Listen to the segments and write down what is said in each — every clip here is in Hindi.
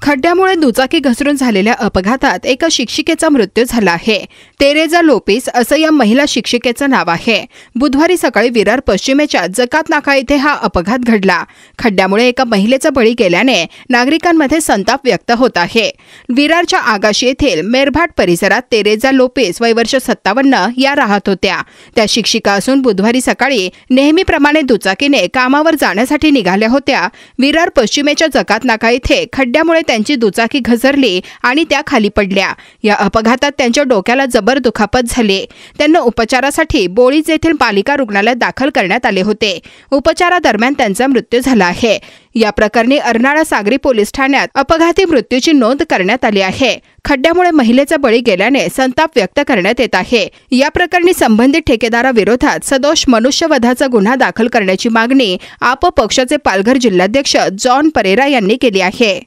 खड्ड्यामुळे दुचाकी घसरून झालेल्या अपघातात एका शिक्षिकेचा मृत्यू झाला आहे। तेरेजा लोपेस असं या महिला शिक्षिकेचं नाव आहे। बुधवारी सकाळी विरार पश्चिमेच्या जकात नाका येथे हा अपघात घडला। खड्ड्यामुळे एका महिलेचा बळी गेल्याने नागरिकांमध्ये संताप व्यक्त होत आहे। विरारच्या आगाशी येथील मेरभाट परिसरात तेरेजा लोपेस वय वर्ष 57 या राहत होत्या। त्या शिक्षिका असून बुधवारी सकाळी नेहमीप्रमाणे दुचाकीने कामावर जाण्यासाठी निघाल्या होत्या। विरार पश्चिमेच्या जकात नाका येथे खड्ड्यामुळे त्यांची दुचाकी घसरली आणि त्या खाली पडल्या। या अपघातात त्यांच्या डोक्याला जबर दुखापत झाली। त्यांना उपचारासाठी बोळीज येथील पालिका रुग्णालयात दाखल करण्यात आले होते। उपचारादरम्यान त्यांचा मृत्यू झाला आहे। या प्रकरणी अर्नाळा सागरी पोलीस ठाण्यात अपघाती मृत्यूची नोंद करण्यात आली आहे। खड्ड्यामुळे महिलेचा बळी गेल्याने संताप व्यक्त करण्यात येत आहे। या प्रकरणी संबंधित ठेकेदाराविरोधात सदोष मनुष्यवधाचा गुन्हा दाखल करण्याची मागणी आप पक्षाचे पालघर जिल्हाध्यक्ष जॉन परेरा यांनी केली आहे।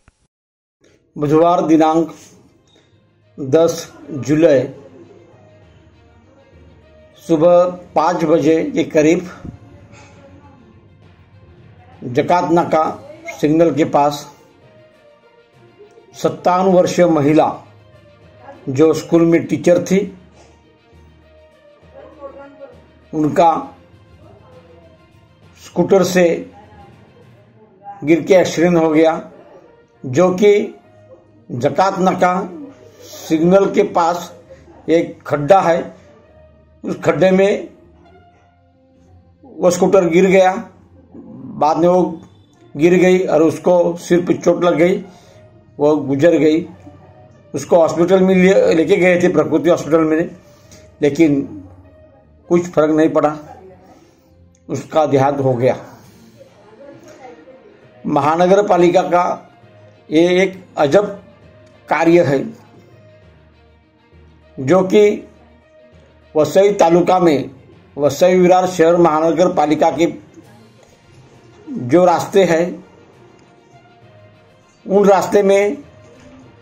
बुधवार दिनांक 10 जुलाई सुबह 5 बजे के करीब जकात नाका सिग्नल के पास 57 वर्षीय महिला जो स्कूल में टीचर थी, उनका स्कूटर से गिर के एक्सीडेंट हो गया, जो कि जकात नाका सिग्नल के पास एक खड्डा है। उस खड्डे में वो स्कूटर गिर गया। बाद में वो गिर गई और उसको सिर पे चोट लग गई, वो गुजर गई। उसको हॉस्पिटल में लेके गए थे, प्रकृति हॉस्पिटल में, लेकिन कुछ फर्क नहीं पड़ा, उसका देहांत हो गया। महानगर पालिका का ये एक अजब कार्य है, जो कि वसई तालुका में वसई विरार शहर महानगर पालिका के जो रास्ते हैं, उन रास्ते में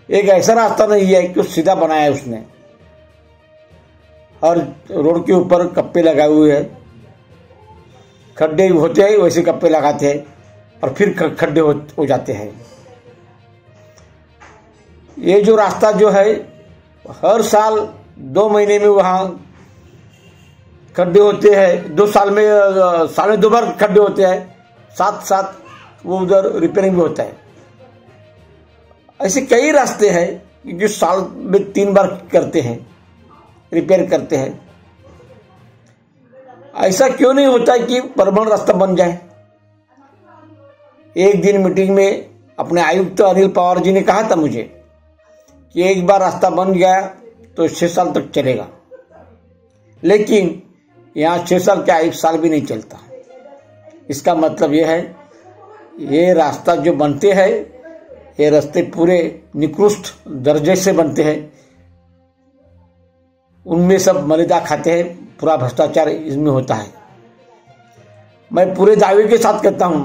एक ऐसा रास्ता नहीं है कि सीधा बनाया है उसने। और रोड के ऊपर कप्पे लगाए हुए हैं, खड्डे होते हैं वैसे कप्पे लगाते हैं और फिर खड्डे हो जाते हैं। ये जो रास्ता जो है, हर साल 2 महीने में वहाँ खड्डे होते हैं। 2 साल में साल में 2 बार खड्डे होते हैं, साथ वो उधर रिपेयरिंग भी होता है। ऐसे कई रास्ते हैं जो साल में 3 बार करते हैं, रिपेयर करते हैं। ऐसा क्यों नहीं होता है कि परमानेंट रास्ता बन जाए? एक दिन मीटिंग में अपने आयुक्त अनिल पवार जी ने कहा था मुझे कि एक बार रास्ता बन गया तो 6 साल तक चलेगा, लेकिन यहाँ 6 साल क्या 1 साल भी नहीं चलता। इसका मतलब यह है, ये रास्ता जो बनते हैं, ये रास्ते पूरे निकृष्ट दर्जे से बनते हैं। उनमें सब मलिदा खाते हैं, पूरा भ्रष्टाचार इसमें होता है। मैं पूरे दावे के साथ कहता हूं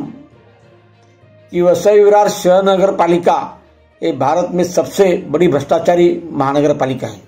कि वसई विरार शहर नगर पालिका ये भारत में सबसे बड़ी भ्रष्टाचारी महानगर पालिका है।